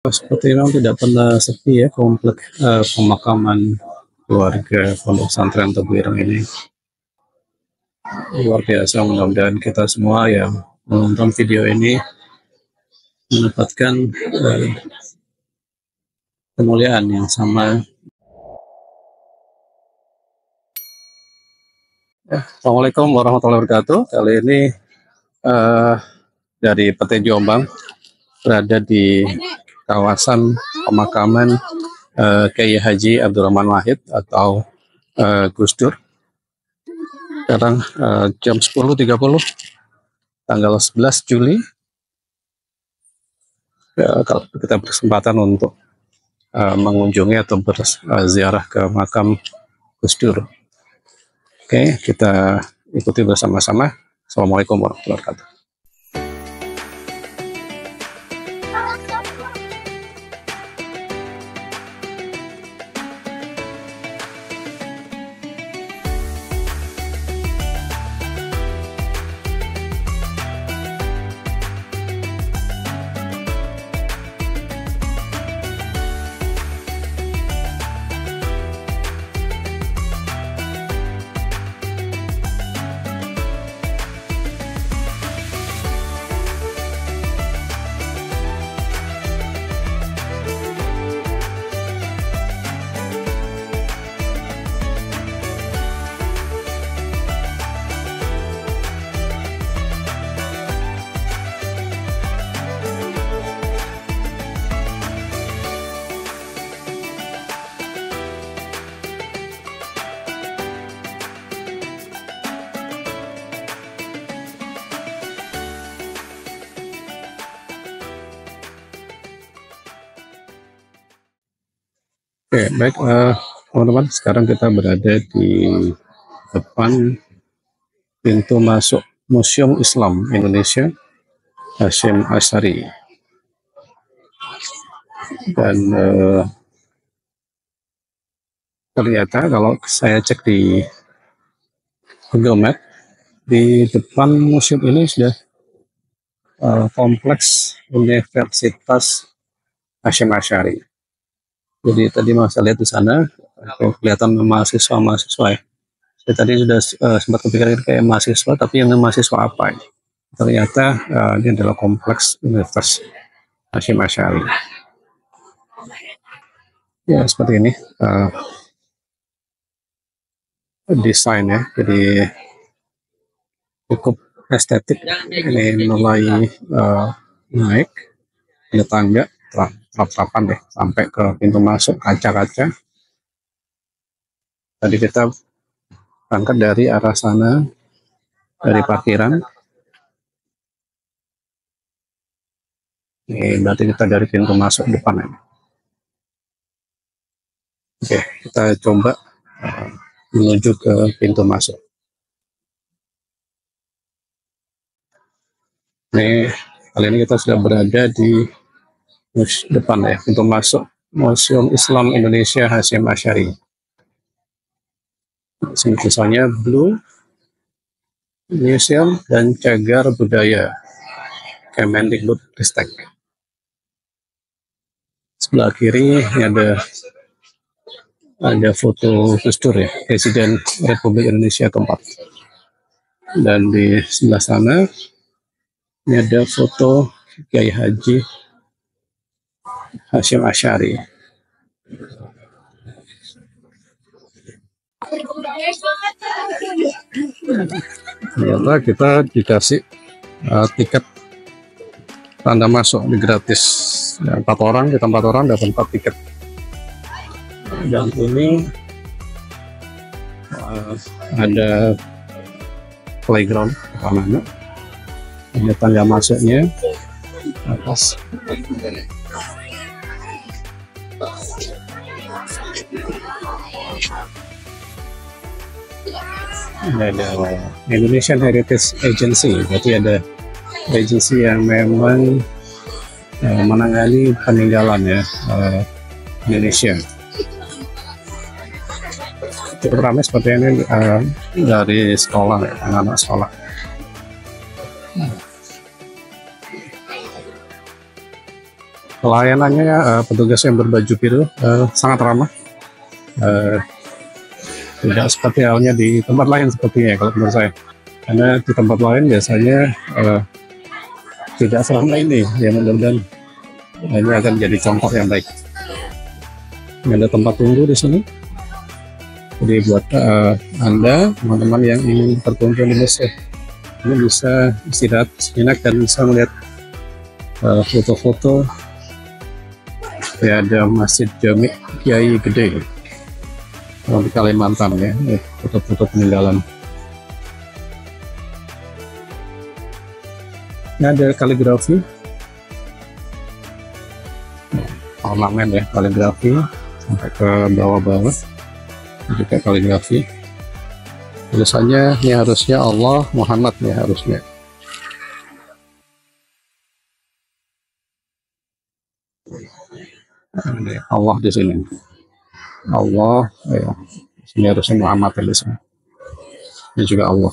Seperti memang tidak pernah sepi ya komplek pemakaman keluarga Pondok Pesantren Tebu Ireng ini. Luar biasa, mudah-mudahan kita semua yang menonton video ini mendapatkan kemuliaan yang sama. Assalamualaikum warahmatullahi wabarakatuh. Kali ini dari PT Jombang berada di kawasan pemakaman Kiai Haji Abdurrahman Wahid atau Gus Dur. Sekarang jam 10.30 tanggal 11 Juli. Kalau kita berkesempatan untuk mengunjungi atau berziarah ke makam Gus Dur. Oke, kita ikuti bersama-sama. Assalamualaikum warahmatullahi wabarakatuh. Oke, baik teman-teman, sekarang kita berada di depan pintu masuk Museum Islam Indonesia Hasyim Asy'ari. Dan ternyata kalau saya cek di Google Map, di depan museum ini sudah kompleks Universitas Hasyim Asy'ari. Jadi tadi saya lihat di sana kelihatan mahasiswa ya. Saya tadi sudah sempat kepikiran kayak mahasiswa, tapi yang mahasiswa apa ini? Ternyata ini adalah kompleks Universitas Hasyim Asy'ari. Ya seperti ini desain ya, jadi cukup estetik. Ini mulai naik, ada tangga, trap-trapan deh sampai ke pintu masuk, kaca-kaca. Tadi kita berangkat dari arah sana, dari parkiran. Ini berarti kita dari pintu masuk depan ini. Oke, kita coba menuju ke pintu masuk. Ini kali ini kita sudah berada di depan ya, pintu masuk Museum Islam Indonesia Hasyim Asy'ari. Sini tulisannya Blue Museum dan Cagar Budaya Kemendikbudristek. Sebelah kiri ini ada foto Gus Dur ya, Presiden Republik Indonesia keempat. Dan di sebelah sana ini ada foto Kiai Haji Hasyim Asy'ari. Ternyata kita dikasih tiket tanda masuk gratis. Ya, 4 orang, kita 4 orang dapat 4 tiket. Dan ini ada playground anak-anak. Ada tangga masuknya atas. Ada Indonesian Heritage Agency, berarti ada agensi yang memang menangani peninggalan ya Indonesia. Cukup ramai seperti ini dari sekolah ya, anak-anak sekolah. Pelayanannya petugas yang berbaju biru sangat ramah. Tidak seperti halnya di tempat lain sepertinya kalau menurut saya. Karena di tempat lain biasanya tidak seramah ini. Ya mudah-mudahan ini akan jadi contoh yang baik. Ada tempat tunggu di sini. Jadi buat Anda teman-teman yang ingin berkunjung di museum ini bisa istirahat sejenak dan bisa melihat foto-foto. Ya, ada Masjid Jami Kiai Gede di Kalimantan ya, foto-foto peninggalan. Ini ada kaligrafi, ornamen ya, kaligrafi sampai ke bawah-bawah juga kaligrafi. Tulisannya ini harusnya Allah Muhammad ya harusnya. Allah di sini. Allah ya. Ini harusnya Muhammad ya di sini. Ini juga Allah.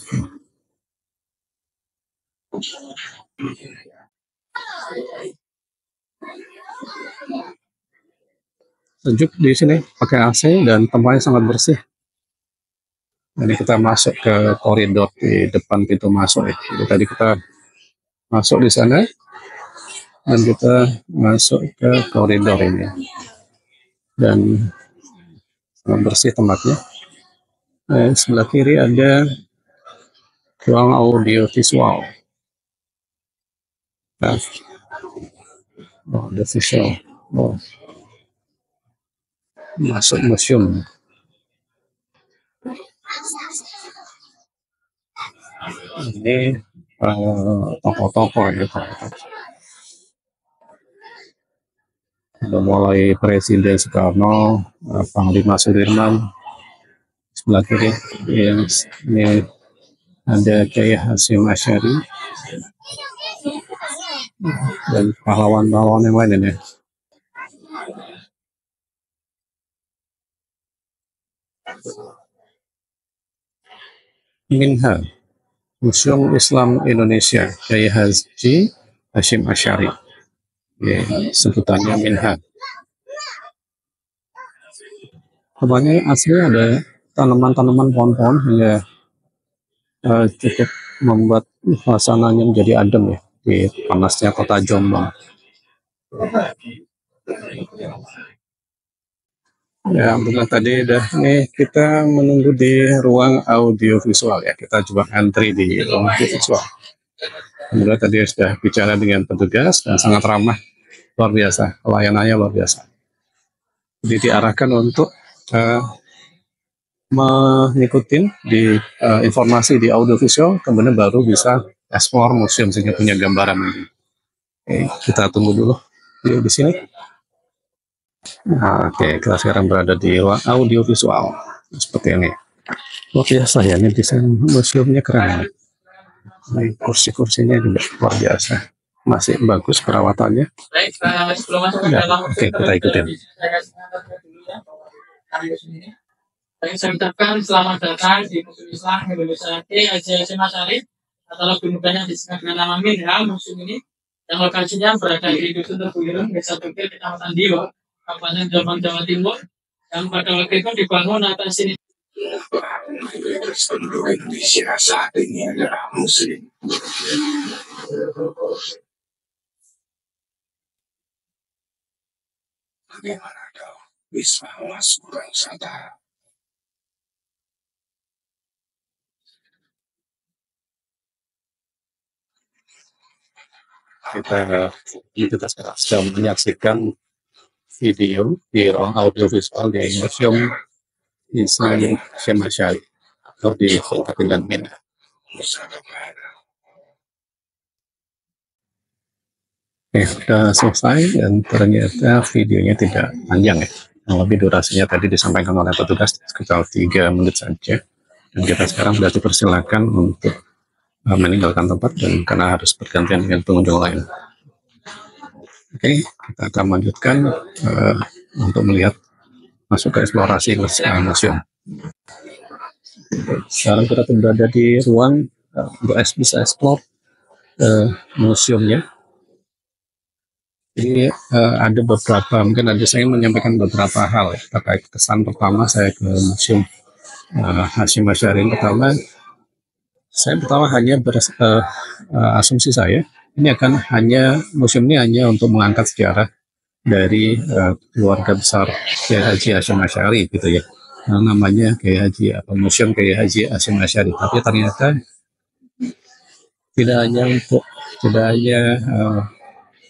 Sejuk di sini, pakai AC dan tempatnya sangat bersih. Jadi kita masuk ke koridor di depan pintu masuk ya. Jadi tadi kita masuk di sana dan kita masuk ke koridor ini. Dan sangat bersih tempatnya. Sebelah kiri ada ruang audio visual. Nah, ada visual. Masuk museum. Ini tokoh-tokoh ya. Udah mulai Presiden Soekarno, Panglima Sudirman. Sebelah kiri yang ini ada Kiai Hasyim Asy'ari dan pahlawan-pahlawan yang lain ya. Minha, Museum Islam Indonesia, Kiai Haji Hasyim Asy'ari. Ya, sebutannya Minha. Tempatnya asli ada tanaman-tanaman pohon-pohon hingga cukup membuat suasananya menjadi adem ya di panasnya kota Jombang. Ya, benar tadi udah nih kita menunggu di ruang audio visual ya. Kita coba antri di ruang audio visual. Kemudian tadi sudah bicara dengan petugas dan sangat ramah, luar biasa, pelayanannya luar biasa. Jadi diarahkan untuk mengikuti di informasi di audio visual, kemudian baru bisa explore museum sehingga punya gambaran. Kita tunggu dulu di sini. Nah, oke, kita sekarang berada di ruang audio visual seperti ini. Luar biasa ya, ini desain museumnya keren. Kursi-kursinya juga luar biasa, masih bagus perawatannya. Ya, oke, kita ikutin. Saya ucapkan selamat datang di Museum Islam Indonesia Kiai Hasyim Asy'ari atau lebih mudahnya disingkat dengan nama Minha. Museum ini yang lokasinya berada di Dusun Tebuireng, Desa Tukir, Kecamatan Diwo, Kabupaten Jombang, Jawa Timur, yang pada waktu itu dibangun atas ini. Seluruh Indonesia saat ini adalah Muslim. Bagaimana kau bisa masuk orang Nusantara? Kita sekarang sedang menyaksikan video di ruang audio visual di Museum Islam Hasyim Asy'ari atau di Kota Pindang Minha. Sudah selesai dan ternyata videonya tidak panjang ya. Yang lebih durasinya tadi disampaikan oleh petugas sekitar 3 menit saja. Dan kita sekarang sudah dipersilakan untuk meninggalkan tempat dan karena harus bergantian dengan pengunjung lain. Oke, kita akan lanjutkan untuk melihat masuk ke eksplorasi museum. Sekarang kita berada di ruang untuk bisa explore museumnya. Jadi ada beberapa, mungkin ada saya menyampaikan beberapa hal ya, terkait kesan pertama saya ke Museum Hasyim Asy'ari. Pertama, saya pertama hanya asumsi saya ini akan hanya museum ini hanya untuk mengangkat sejarah dari keluarga besar Kiai Haji Hasyim Asy'ari gitu ya. Namanya Kiai Haji atau Museum Kiai Haji Hasyim Asy'ari. Tapi ternyata tidak hanya untuk tidak hanya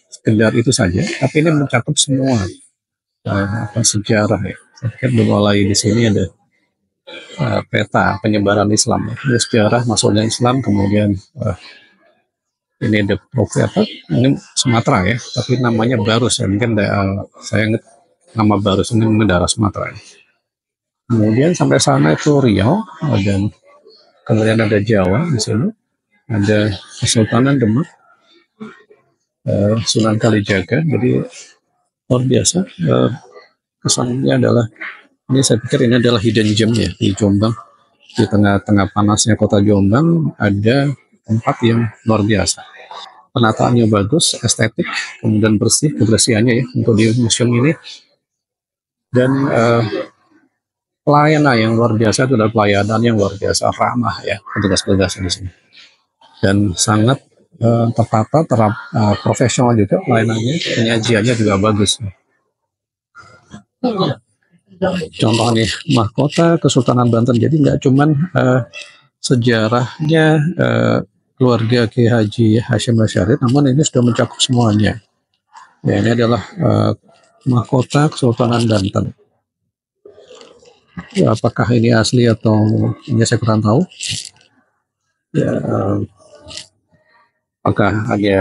sekedar itu saja, tapi ini mencakup semua sejarah ya. Saya pikir dimulai di sini ada peta penyebaran Islam, ya. Sejarah masuknya Islam, kemudian ini ada profil apa? Ini Sumatera ya, tapi namanya Barus ya. Mungkin saya ingat nama Barus ini mungkin daerah Sumatera. Ya. Kemudian sampai sana itu Riau, dan kemudian ada Jawa di sini, ada Kesultanan Demak, Sunan Kalijaga. Jadi luar biasa. Kesannya adalah ini saya pikir ini adalah hidden gem ya di Jombang. Di tengah-tengah panasnya kota Jombang ada tempat yang luar biasa. Penataannya bagus, estetik, kemudian bersih, kebersihannya ya untuk di museum ini. Dan pelayanan yang luar biasa itu adalah pelayanan yang luar biasa ramah ya petugas-petugas di sini. Dan sangat tertata, profesional juga pelayanannya, penyajiannya juga bagus. Contohnya mahkota Kesultanan Banten. Jadi nggak cuman sejarahnya keluarga Kiai Haji Hasyim Asy'ari, namun ini sudah mencakup semuanya. Ya, ini adalah mahkota Kesultanan Banten. Ya, apakah ini asli atau ini saya kurang tahu. Ya, apakah ada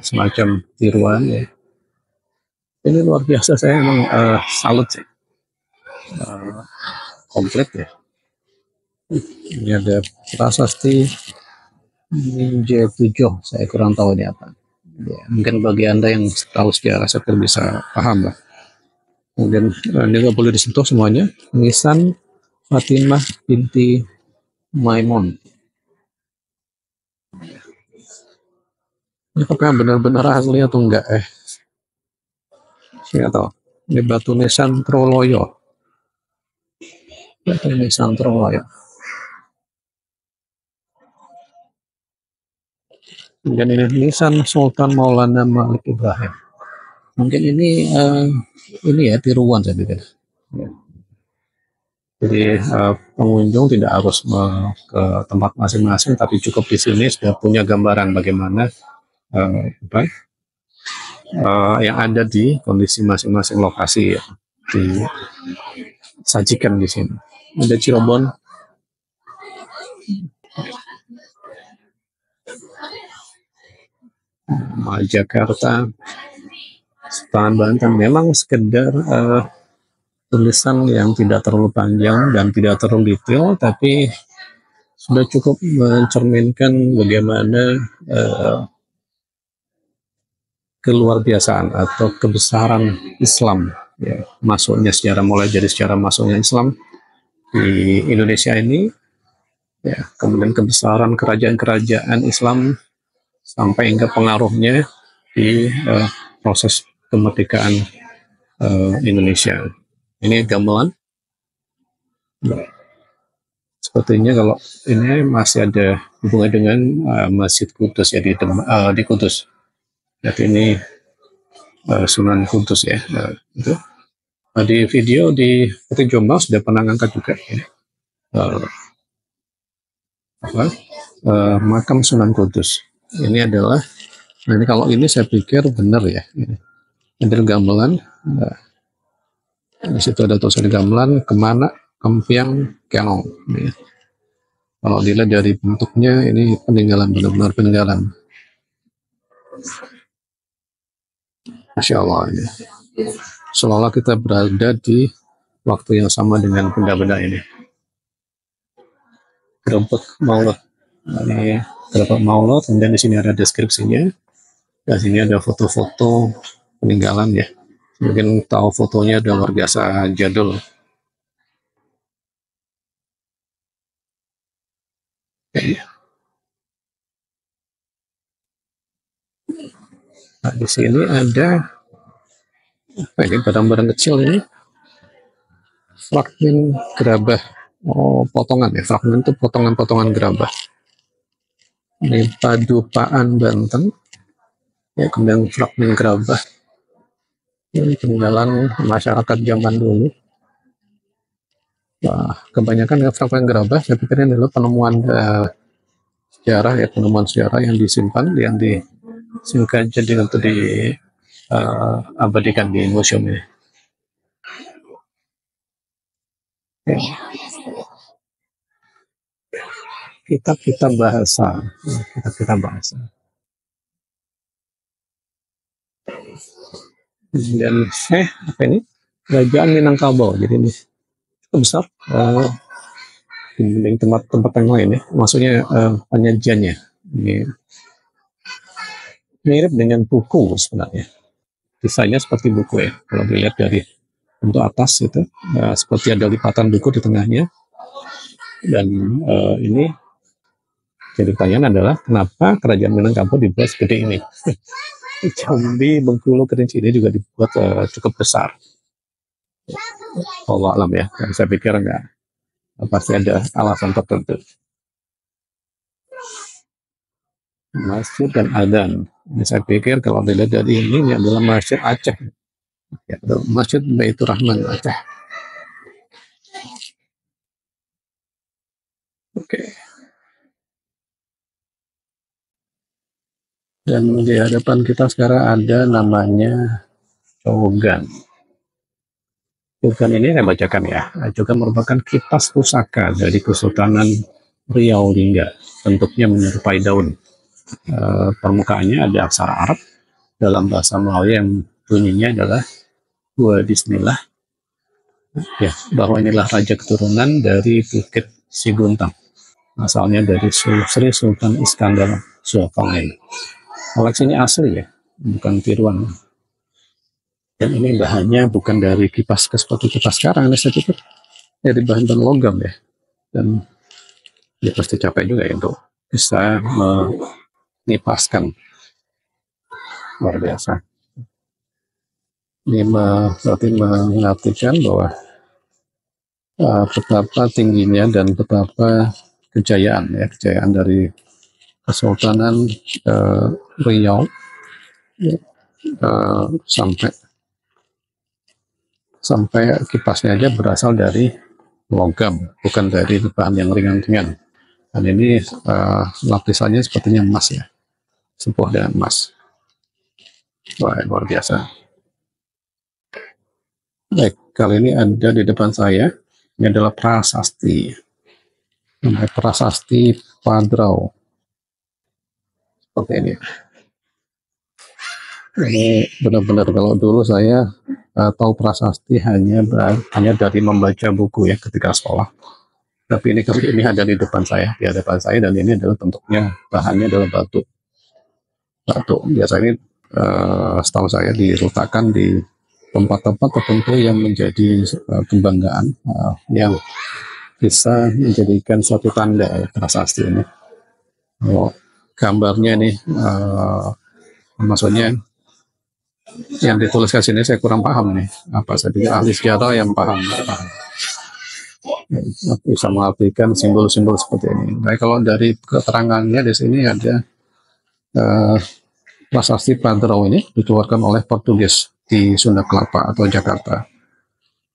semacam tiruan ya. Ini luar biasa, saya memang salut sih. Komplit ya. Ini ada prasasti Ninja 7, saya kurang tahu ini apa. Ya, mungkin bagi Anda yang tahu sejarah saya bisa paham lah. Kemudian ini nggak boleh disentuh semuanya. Nisan Fatimah binti Maimun. Ini apakah benar-benar asli atau enggak? Saya tahu. Ini batu nisan Troloyo. Batu nisan Troloyo. Kemudian ini nisan Sultan Maulana Malik Ibrahim. Mungkin ini ya tiruan saya pikir. Ya. Jadi pengunjung tidak harus ke tempat masing-masing, tapi cukup di sini sudah punya gambaran bagaimana yang ada di kondisi masing-masing lokasi ya, disajikan di sini. Ada Cirebon, Jakarta, Sultan Banten. Memang sekedar tulisan yang tidak terlalu panjang dan tidak terlalu detail, tapi sudah cukup mencerminkan bagaimana keluar biasaan atau kebesaran Islam ya, masuknya sejarah, mulai dari sejarah masuknya Islam di Indonesia ini ya, kemudian kebesaran kerajaan-kerajaan Islam sampai hingga pengaruhnya di proses kemerdekaan Indonesia. Ini gamelan. Sepertinya kalau ini masih ada hubungan dengan Masjid Kudus ya di Kudus. Jadi ini Sunan Kudus ya. Itu. Di video di Peti Jombang sudah pernah ngangkat juga ya. Makam Sunan Kudus. Ini adalah, ini kalau ini saya pikir benar ya. Ini gamelan. Di situ ada tulisan gamelan kemana Kempiang Kelong. Ya. Kalau dilihat dari bentuknya ini peninggalan, benar-benar peninggalan. Masya Allah ini. Seolah kita berada di waktu yang sama dengan benda-benda ini. Gerebek Maulud. Ini gerebek Maulud, kemudian di sini ada deskripsinya. Dan sini ada foto-foto peninggalan ya. Mungkin tahu fotonya udah luar biasa jadul. Nah, di sini ada apa ini, barang-barang kecil ini, fragmen gerabah. Oh, potongan ya, fragmen itu potongan-potongan gerabah. Ini Padupaan Banten, ya, kemudian fragmen gerabah. Ini peninggalan masyarakat zaman dulu. Wah, kebanyakan ya, fragmen gerabah, saya pikir ini adalah penemuan sejarah, ya, penemuan sejarah yang disimpan, yang disengaja untuk diabadikan di museum ini. Ya. Kitab-kitab bahasa, kitab-kitab bahasa. Dan apa ini? Kerajaan Minangkabau. Jadi ini cukup besar. Dibanding tempat-tempat yang lain ya. Maksudnya penyajiannya. Ini mirip dengan buku sebenarnya. Desainnya seperti buku ya. Kalau dilihat dari bentuk atas itu, seperti ada lipatan buku di tengahnya. Dan ini jadi pertanyaan adalah kenapa kerajaan Minangkabau dibuat segede ini? Jambi, Bengkulu, Kerinci ini juga dibuat cukup besar. Allah alam ya. Dan saya pikir enggak, pasti ada alasan tertentu. Masjid dan Adan. Ini saya pikir kalau dilihat dari ini adalah Masjid Aceh. Ya, Masjid Baitur Rahman Aceh. Oke. Dan di hadapan kita sekarang ada namanya Cogan. Cogan ini saya bacakan ya. Cogan merupakan kipas pusaka dari Kesultanan Riau Lingga. Bentuknya menyerupai daun. Permukaannya ada aksara Arab dalam bahasa Melayu yang bunyinya adalah Gua Bismillah. Ya, bahwa inilah raja keturunan dari Bukit Siguntang. Asalnya dari Sri Sultan Iskandar Zulkarnain. Koleksinya asli ya, bukan tiruan. Dan ini bahannya bukan dari kipas seperti kipas sekarang, ini saya pikir dari bahan-bahan logam ya. Dan dia pasti capek juga ya untuk bisa menipaskan. Luar biasa. Ini berarti mengartikan bahwa betapa tingginya dan betapa kejayaan ya, kejayaan dari Kesultanan Riau sampai kipasnya aja berasal dari logam, bukan dari bahan yang ringan-ringan. Dan ini lapisannya sepertinya emas ya, sepuh dengan emas. Wah, luar biasa. Baik, kali ini ada di depan saya, ini adalah prasasti. Namanya Prasasti Padrau. Seperti ini. Ini benar-benar kalau dulu saya tahu prasasti hanya dari membaca buku ya ketika sekolah. Tapi ini kali ini ada di depan saya, di hadapan saya, dan ini adalah bentuknya, bahannya adalah batu. Batu biasanya setahu saya diletakkan di tempat-tempat tertentu yang menjadi kebanggaan, yang bisa menjadikan suatu tanda ya, prasasti ini. Oh, gambarnya ini maksudnya yang dituliskan sini saya kurang paham nih, apa saya pikir ahli sejarah yang paham. Bisa mengartikan simbol-simbol seperti ini. Nah, kalau dari keterangannya di sini ada prasasti Padrau ini dikeluarkan oleh Portugis di Sunda Kelapa atau Jakarta.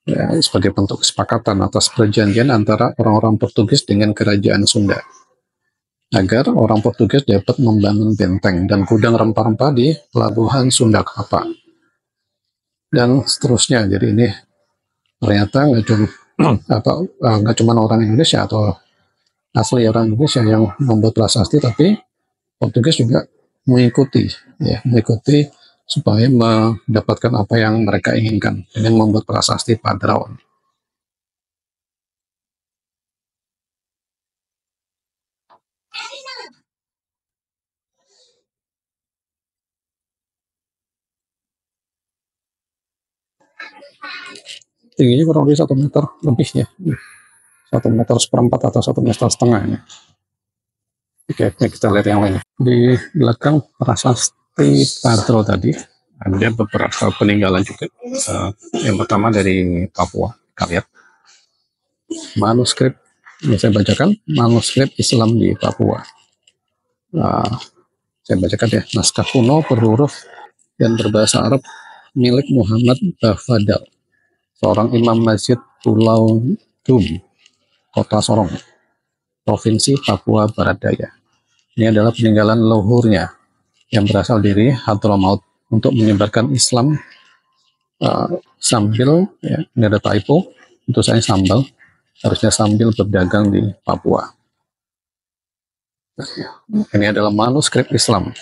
Ya, sebagai bentuk kesepakatan atas perjanjian antara orang-orang Portugis dengan kerajaan Sunda agar orang Portugis dapat membangun benteng dan gudang rempah-rempah di pelabuhan Sunda Kelapa dan seterusnya. Jadi ini ternyata nggak cuma orang Indonesia atau asli orang Indonesia yang membuat prasasti, tapi Portugis juga mengikuti supaya mendapatkan apa yang mereka inginkan dengan membuat prasasti Padrau. Tingginya kurang lebih 1 meter lebih ya, 1,4 meter atau 1,5 meter ya. Oke, kita lihat yang lain. Di belakang prasasti seperti patrol tadi, ada beberapa peninggalan juga. Yang pertama dari Papua, kita lihat manuskrip yang saya bacakan, manuskrip Islam di Papua. Saya bacakan ya, naskah kuno berhuruf dan berbahasa Arab milik Muhammad Bafadal, seorang imam masjid Pulau Dum, Kota Sorong, Provinsi Papua Barat Daya. Ini adalah peninggalan leluhurnya yang berasal dari Hadramaut untuk menyebarkan Islam sambil, ya, ini ada typo, untuk saya sambal, harusnya sambil berdagang di Papua. Ini adalah manuskrip Islam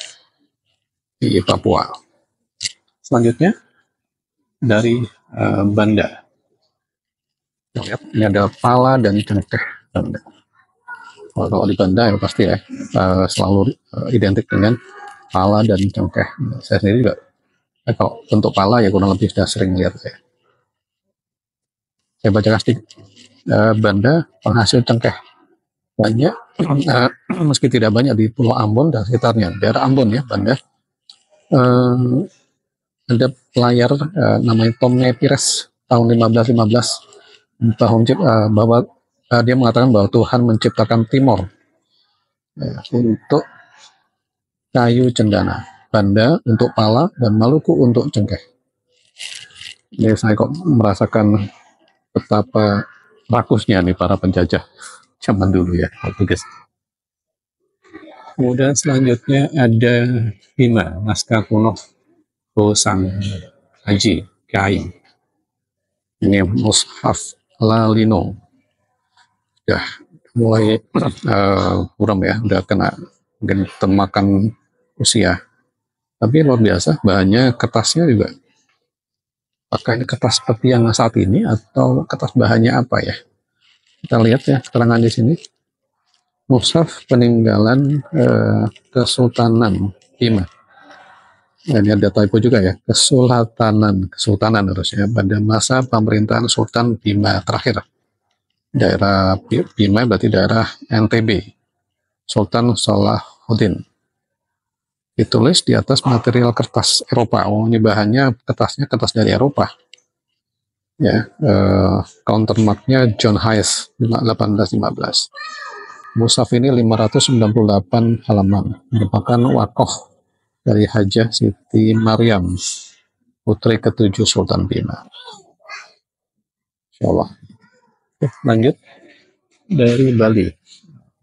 di Papua. Selanjutnya dari Banda. Lihat, ini ada pala dan cengkeh Banda. Kalau di Banda ya pasti ya selalu identik dengan pala dan cengkeh. Saya sendiri juga kalau bentuk pala ya kurang lebih sudah sering lihat ya. Saya bacakan sedikit. Banda penghasil cengkeh banyak, meski tidak banyak di Pulau Ambon dan sekitarnya. Daerah Ambon ya, Banda. Ada pelayar namanya Tom Nepires tahun 1515 bahwa dia mengatakan bahwa Tuhan menciptakan Timor untuk kayu cendana, Banda untuk pala, dan Maluku untuk cengkeh. Jadi saya kok merasakan betapa rakusnya nih para penjajah zaman dulu ya, Portugis. Kemudian selanjutnya ada Bima, naskah kuno Bosang Haji Kai. Ini Mushaf Lalino. Udah mulai buram ya, udah kena mungkin termakan usia. Tapi luar biasa, bahannya kertasnya juga. Apakah ini kertas seperti yang saat ini atau kertas bahannya apa ya? Kita lihat ya keterangan di sini. Mushaf peninggalan Kesultanan Bima. Nah, ini ada typo juga ya, Kesultanan harusnya pada masa pemerintahan Sultan Bima terakhir. Daerah Bima berarti daerah NTB, Sultan Salahuddin. Ditulis di atas material kertas Eropa. Oh, ini bahannya kertasnya kertas dari Eropa. Ya, countermarknya John Hayes 1815. Mushaf ini 598 halaman, merupakan wakoh dari Hajah Siti Maryam, putri ketujuh Sultan Bima. Insyaallah. Lanjut dari Bali.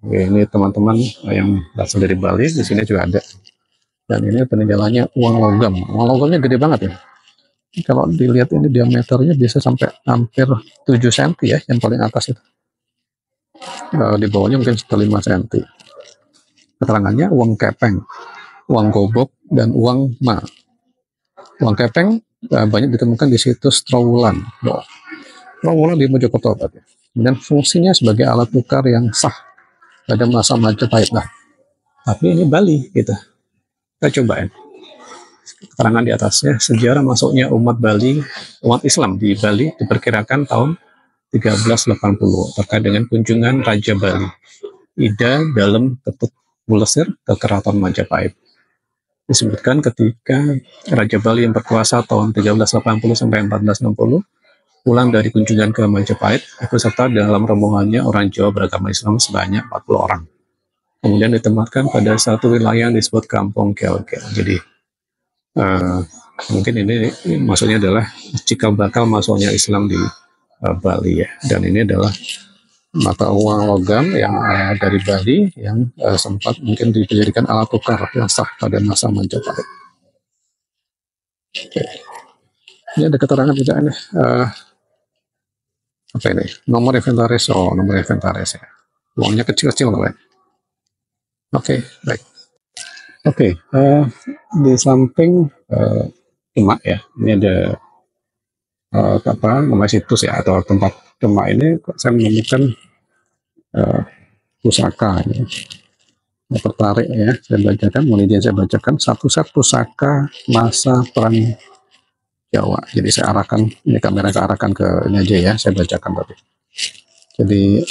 Oke, ini teman-teman yang berasal dari Bali, di sini juga ada. Dan ini peninggalannya uang logam. Uang logamnya gede banget ya. Kalau dilihat ini diameternya bisa sampai hampir 7 cm ya, yang paling atas itu. Di bawahnya mungkin sekitar 5 cm. Keterangannya uang kepeng, uang gobok, dan uang ma. Uang kepeng banyak ditemukan di situs Trowulan. Trowulan di Mojokerto. Dan fungsinya sebagai alat tukar yang sah pada masa Majapahit. Nah, tapi ini Bali gitu. Kita cobain. Keterangan di atasnya, sejarah masuknya umat Islam di Bali diperkirakan tahun 1380 terkait dengan kunjungan Raja Bali Ida dalam Ketut Bulesir ke Keraton Majapahit. Disebutkan ketika Raja Bali yang berkuasa tahun 1380 sampai 1460 pulang dari kunjungan ke Majapahit, ikut serta dalam rombongannya orang Jawa beragama Islam sebanyak 40 orang. Kemudian ditempatkan pada satu wilayah yang disebut Kampung Kel-Kel. Jadi mungkin ini maksudnya adalah cikal bakal masuknya Islam di Bali ya. Dan ini adalah mata uang logam yang dari Bali yang sempat mungkin dijadikan alat tukar yang sah pada masa Majapahit. Oke. Ini ada keterangan juga nih. Apa ini? Nomor inventaris. Oh, nomor inventaris ya. Uangnya kecil-kecil loh ya. Oke, baik. Oke, di samping demak ya, ini ada nama situs ya atau tempat demak ini saya menemukan pusaka ini. Saya tertarik ya, saya bacakan, mulai saya bacakan satu set pusaka masa perang Jawa. Jadi saya arahkan, ini kamera saya arahkan ke ini aja ya, saya bacakan tadi. Jadi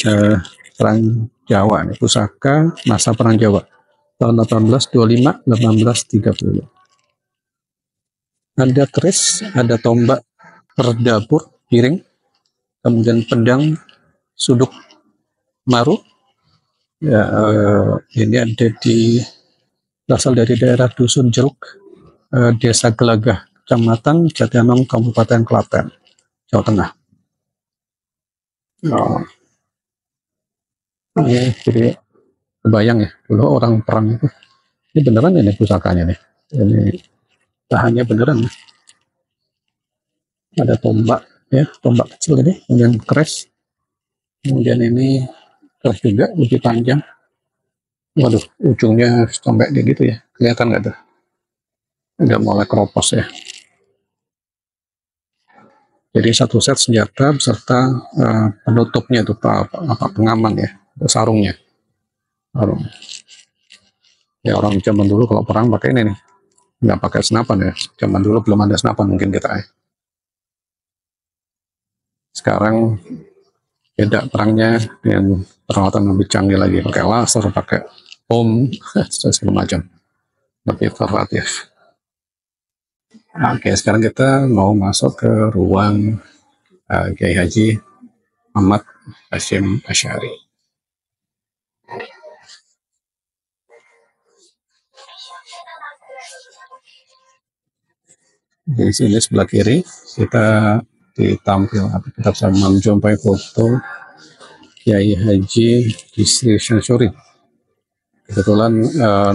perang Jawa nih, pusaka masa perang Jawa tahun 1825-1830. ada keris, ada tombak perdapur, piring, kemudian pedang, suduk, maru. Ya, ini ada berasal dari daerah Dusun Jeruk, Desa Gelagah, Kecamatan Jatianong, Kabupaten Klaten, Jawa Tengah. Oh, ini jadi kebayang ya, dulu orang perang itu. Ini beneran ini pusakanya nih. Ini bahannya beneran. Ada tombak ya, tombak kecil ini, kemudian keris. Kemudian ini keris juga lebih panjang. Waduh, ujungnya sampai kayak gitu ya. Kelihatan nggak tuh? Udah mulai keropos ya. Jadi satu set senjata beserta penutupnya itu apa pengaman ya, sarungnya. Sarung. Ya orang zaman dulu kalau perang pakai ini nih, nggak pakai senapan ya. Zaman dulu belum ada senapan mungkin kita ya. Sekarang beda perangnya dengan peralatan lebih canggih lagi, pakai laser, pakai bom, segala macam. Lebih variatif. Oke, sekarang kita mau masuk ke ruang Kiai Haji Muhammad Hasyim Asy'ari. Di sini sebelah kiri kita kita bisa menjumpai foto Kiai Haji Bisri Syamsuri. Kebetulan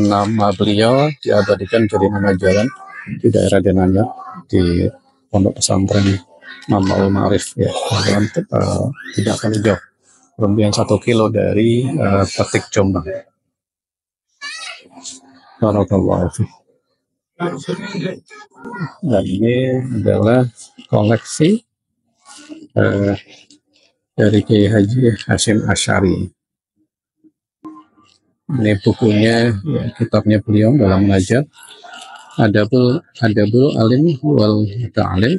nama beliau diabadikan jadi nama jalan di daerah Denanya di pondok pesantren Mamaul Ma'arif ya, tidak terlalu jauh, kemudian 1 kilo dari Petik Jombang. Barakallahu fiik. Dan ini adalah koleksi dari Kiai Haji Hasyim Asy'ari. Ini bukunya, ya, kitabnya beliau dalam mengajar. Adabul Alim wal Ta'alim,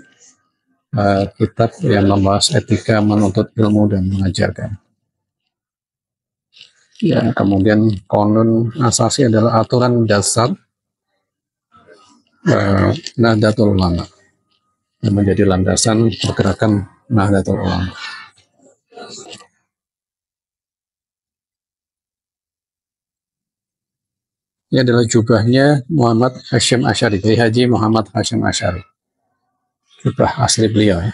kitab yang membahas etika menuntut ilmu dan mengajarkan. Ya, kemudian Qanun Asasi adalah aturan dasar Nahdlatul Ulama yang menjadi landasan pergerakan Nahdlatul Ulama. Ini adalah jubahnya Muhammad Hasyim Asy'ari, Kiai Haji Muhammad Hasyim Asy'ari. Jubah asli beliau ya.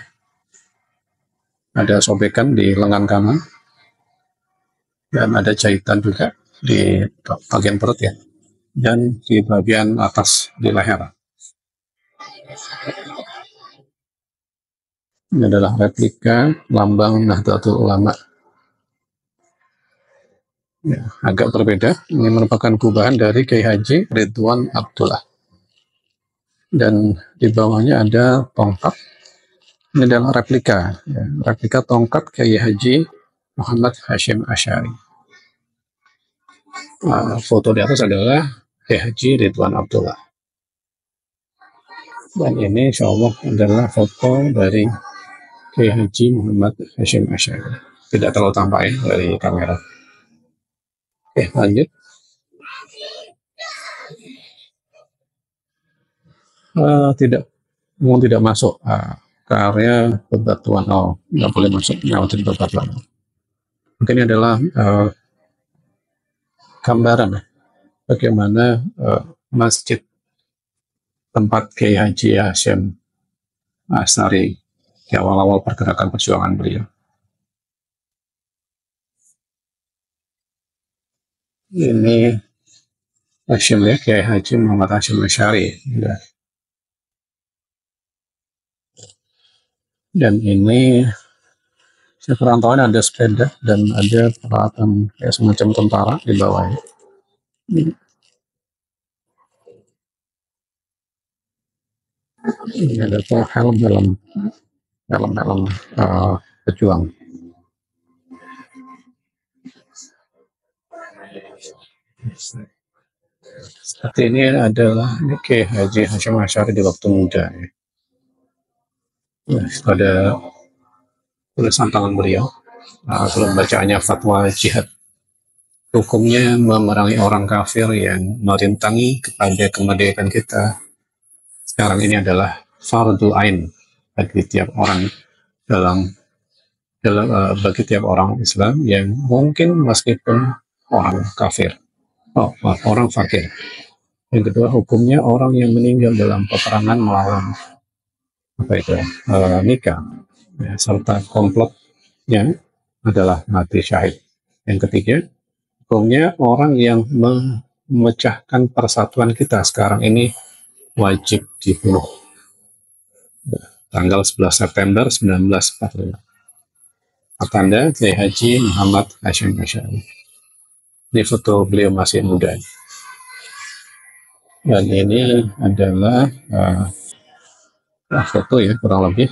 Ada sobekan di lengan kanan dan ada jahitan juga di bagian perut ya, dan di bagian atas di leher. Ini adalah replika lambang Nahdlatul Ulama. Ya, agak berbeda. Ini merupakan gubahan dari Kiai Haji Ridwan Abdullah. Dan di bawahnya ada tongkat. Ini adalah replika, ya, replika tongkat Kiai Haji Muhammad Hasyim Asy'ari. Foto di atas adalah Kiai Haji Ridwan Abdullah. Dan ini insya Allah adalah foto dari Kiai Haji Muhammad Hasyim Asy'ari. Tidak terlalu tampak ya dari kamera. Oke, lanjut. Tidak masuk ke area bebatuan. Nggak boleh masuk melewati bebatuan. Mungkin ini adalah gambaran bagaimana masjid tempat Kiai Haji Hasyim Asy'ari di awal-awal pergerakan perjuangan beliau. Ini Hasyim ya, Kiai Haji Muhammad Hasyim Asy'ari. Dan ini sekarang ada sepeda dan ada peralatan kayak semacam tentara di bawahnya. Ini ada helm pejuang. Seperti ini adalah Kiai Haji Hasyim Asy'ari di waktu muda. Ada tulisan tangan beliau. Belum bacaannya fatwa jihad. Hukumnya memerangi orang kafir yang merintangi kepada kemerdekaan kita sekarang ini adalah fardhu ain bagi tiap orang dalam bagi tiap orang Islam yang mungkin meskipun orang kafir, orang fakir. Yang kedua, hukumnya orang yang meninggal dalam peperangan melawan nikah, ya, serta komplotnya adalah mati syahid. Yang ketiga, hukumnya orang yang memecahkan persatuan kita sekarang ini wajib dibunuh. Tanggal 11 September 1945. Tanda Kiai Haji Muhammad Hashim Asy'ari. Ini foto beliau masih muda. Dan ini adalah foto ya kurang lebih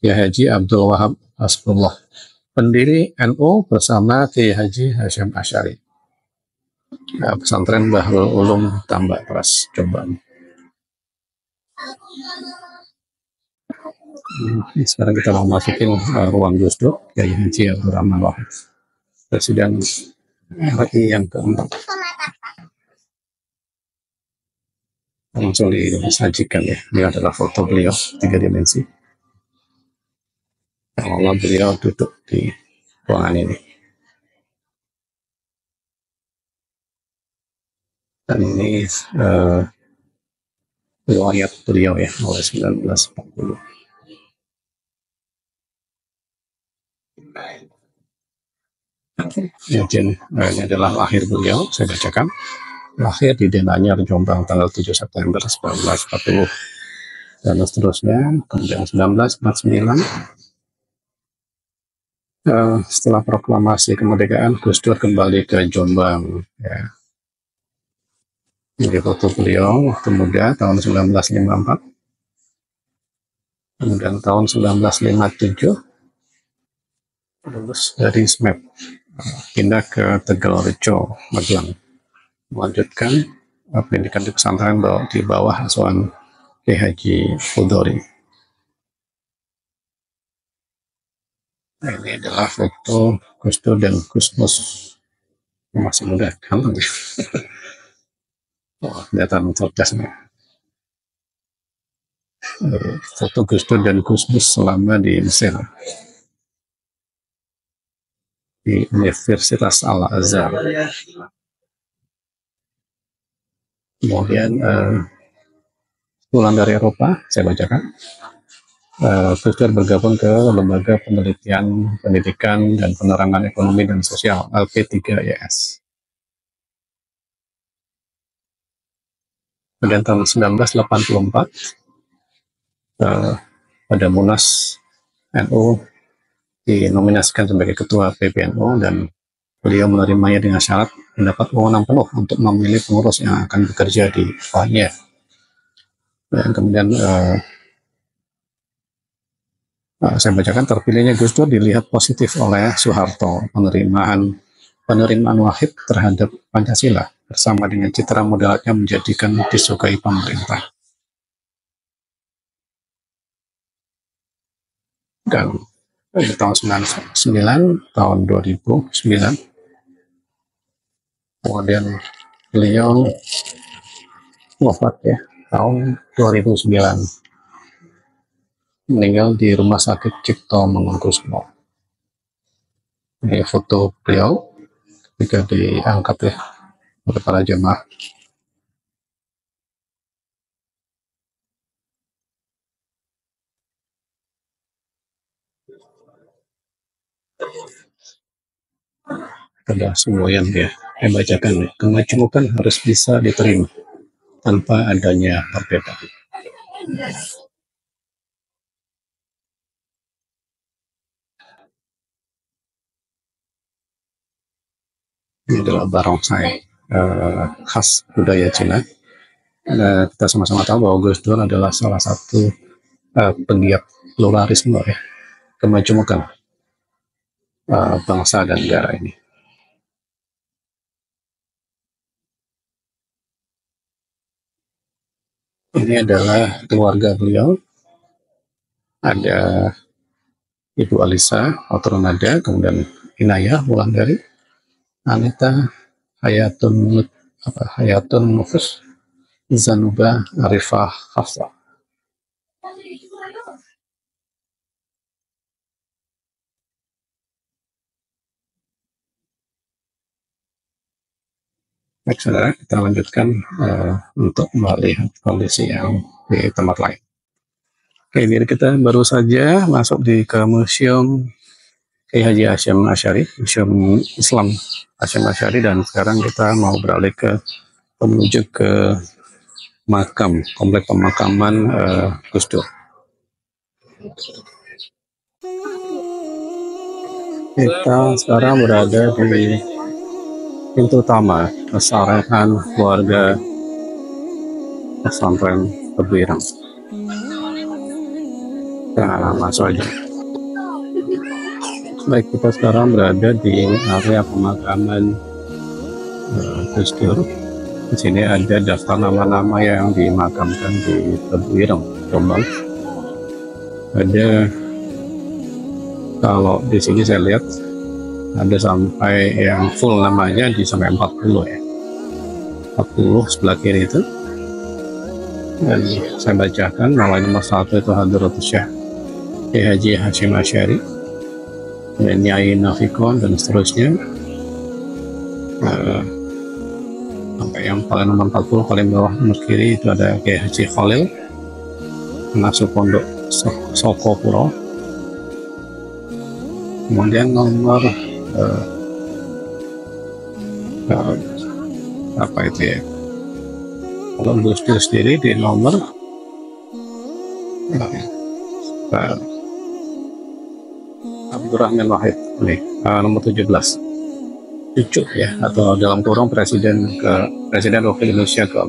Kiai Haji Abdul Wahab Hasbullah, pendiri NU bersama Kiai Haji Hashim Asy'ari, pesantren Bahrul Ulum Tambak Pras Jombang. Sekarang kita mau masukin ruang Gus Dur, Kiai Haji Abdul Rahman Wahid, Presiden RI yang keempat. Langsung disajikan ya. Ini adalah foto beliau 3 dimensi. Allah beliau duduk di ruangan ini. Dan ini riwayat beliau ya, mulai 1940. Ini adalah lahir beliau, saya bacakan. Lahir di Denanyar, Jombang, tanggal 7 September 1940. Dan seterusnya, kemudian 1949, setelah proklamasi kemerdekaan, Gus Dur kembali ke Jombang. Ya. Ini foto beliau waktu muda, tahun 1954. Kemudian tahun 1957, lulus dari SMEP, pindah ke Tegalrejo, Magelang, melanjutkan pendidikan di pesantren di bawah asuhan Kiai Haji Fudori. Nah, ini adalah foto Gus Dur dan Gus Mus masih muda kan? Oh, kelihatan cerdasnya. Foto Gus Dur dan Gus Mus selama di Mesir, di Universitas Al-Azhar. Kemudian pulang dari Eropa, saya bacakan. Gus Dur bergabung ke Lembaga Penelitian, Pendidikan, dan Penerangan Ekonomi dan Sosial LP3IS. Kemudian tahun 1984 pada Munas NU dinominasikan sebagai Ketua PBNU dan beliau menerimanya dengan syarat mendapat wewenang penuh untuk memilih pengurus yang akan bekerja di bawahnya. Dan kemudian saya bacakan, terpilihnya Gus Dur dilihat positif oleh Soeharto, penerimaan Wahid terhadap Pancasila bersama dengan citra moderatnya menjadikan disukai pemerintah. Dan di tahun 1999, tahun 2009, kemudian beliau wafat ya, tahun 2009. Meninggal di Rumah Sakit Cipto Mangunkusumo. Ini foto beliau ketika diangkat ya oleh para jemaah. Ada semboyan ya, saya bacakan ya. Kemajemukan harus bisa diterima tanpa adanya perbedaan. Ini adalah barongsai khas budaya Cina. Kita sama-sama tahu bahwa Gus Dur adalah salah satu penggiat pluralisme ya, kemajemukan bangsa dan negara ini. Ini adalah keluarga beliau. Ada Ibu Alisa Otoronada, kemudian Inayah Wulandari, Anita Hayatun Nufus, Zanuba Arifah Hafsa. Baik, saudara, kita lanjutkan untuk melihat kondisi yang di tempat lain. Oke, jadi kita baru saja masuk ke Museum Kiai Haji Hasyim Asy'ari, Museum Islam Hasyim Asy'ari, dan sekarang kita mau beralih menuju ke makam, komplek pemakaman Gus Dur. Kita sekarang berada di pintu utama pesantren keluarga pesantren Tebuireng. Kita masuk aja. Baik, kita sekarang berada di area pemakaman Gus Dur. Di sini ada daftar nama-nama yang dimakamkan di Tebuireng, Jombang. Ada, kalau di sini saya lihat ada sampai yang full namanya di sampai 40 ya. 40 sebelah kiri itu. Dan saya bacakan, nama nomor 1 itu Hadratus Syekh Kiai Haji Hasyim Asy'ari, dan Nyai Nafikon, dan seterusnya. Sampai yang paling nomor 40 paling bawah nomor kiri itu ada Kiai Haji Khalil, pengasuh pondok Sokopuro. Kemudian nomor apa itu ya, kalau Gus Dur sendiri di nomor Abdurrahman Wahid nih, nomor 17, cucu ya, atau dalam kurung presiden Wakil Indonesia ke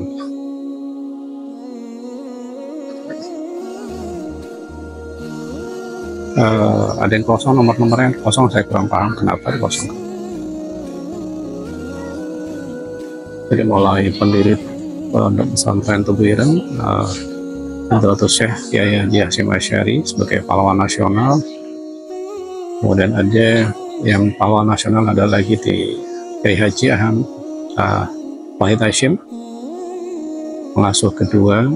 ada yang kosong, nomor-nomornya kosong, saya kurang paham kenapa kosong. Jadi mulai pendiri pondok pesantren Tebuireng, Hadratus Syekh Kiai Haji Hasyim Asy'ari sebagai pahlawan nasional. Kemudian ada yang pahlawan nasional ada lagi di Kiai Haji Wahid Hasyim, pengasuh kedua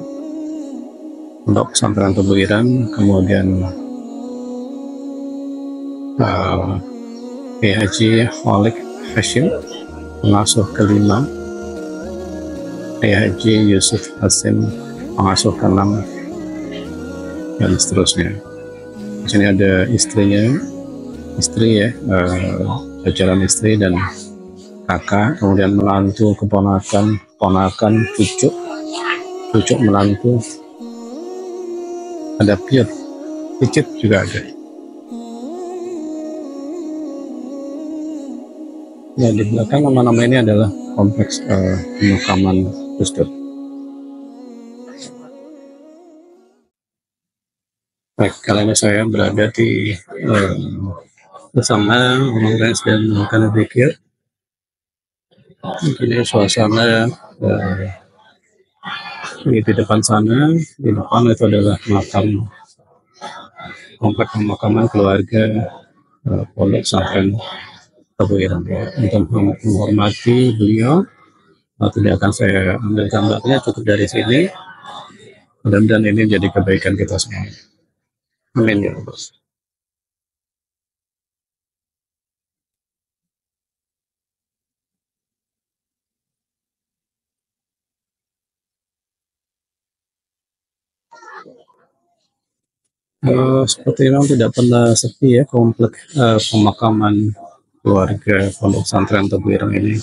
pondok pesantren Tebuireng. Kemudian Kiai Haji Khalid Hasyim, pengasuh kelima. Kiai Haji Yusuf Hasyim, pengasuh ke-6, dan seterusnya. Di sini ada istri ya, jajaran istri dan kakak, kemudian menantu, keponakan, cucu menantu, ada picit juga ada. Ya, di belakang nama-nama ini adalah kompleks pemakaman Gus Dur. Baik, kali ini saya berada di bersama orang dan melakukan zikir. Ini suasana di depan sana. Di depan itu adalah makam, komplek pemakaman keluarga pondok pesantren Tebuireng. Untuk menghormati beliau, tidak akan saya ambil gambarnya, cukup dari sini. Mudah-mudahan ini jadi kebaikan kita semua. Amin ya Allah. Seperti memang tidak pernah sepi ya komplek pemakaman keluarga pondok pesantren Tebuireng ini.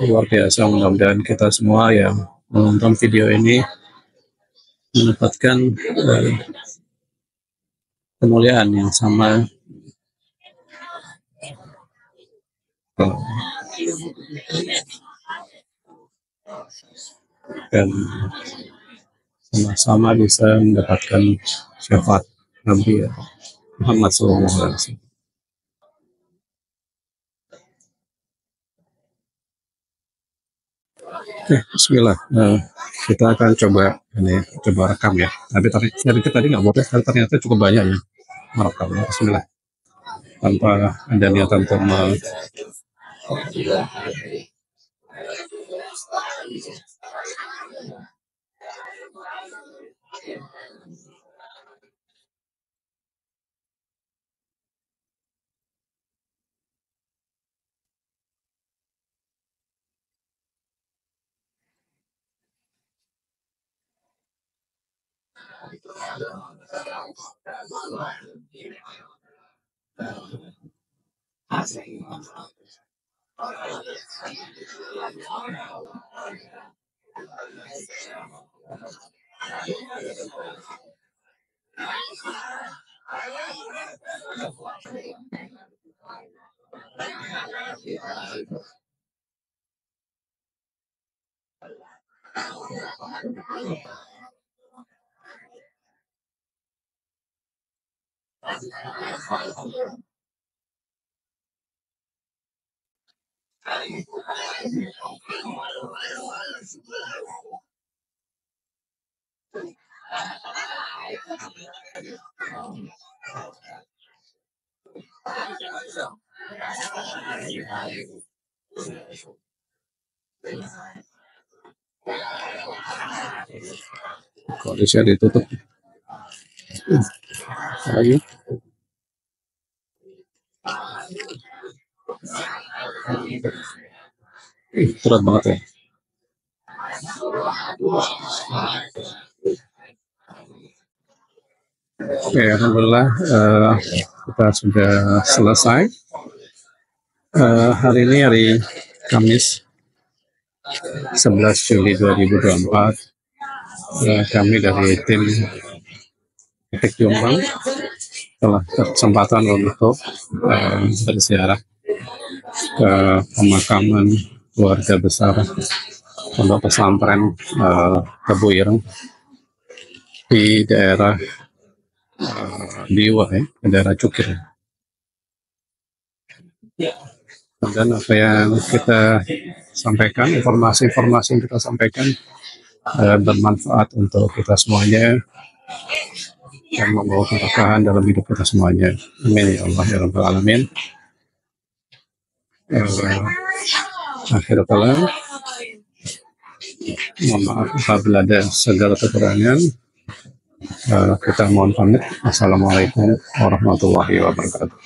Luar biasa, mudah-mudahan kita semua yang menonton video ini mendapatkan kemuliaan yang sama, dan sama-sama bisa mendapatkan syafaat Nabi Muhammad SAW. Bismillah, kita akan coba rekam ya. Tapi tadi nggak boleh, ternyata cukup banyak ya merekam. Bismillah, tanpa ada niatan untuk Kondisinya ditutup lagi. Berat banget ya. Oke, alhamdulillah kita sudah selesai. Hari ini hari Kamis 11 Juli 2024. Kami dari tim Efek Jombang telah berkesempatan untuk berziarah ke pemakaman keluarga besar Pondok Pesantren Tebu Ireng di daerah Diwa, ya, daerah Cukir. Dan apa yang kita sampaikan, informasi-informasi yang kita sampaikan bermanfaat untuk kita semuanya dan membawa keberkahan dalam hidup kita semuanya. Amin ya Allah ya Rabbal Alamin. Akhir kalam, mohon maaf apabila ada segala kekurangan. Kita mohon pamit. Assalamualaikum warahmatullahi wabarakatuh.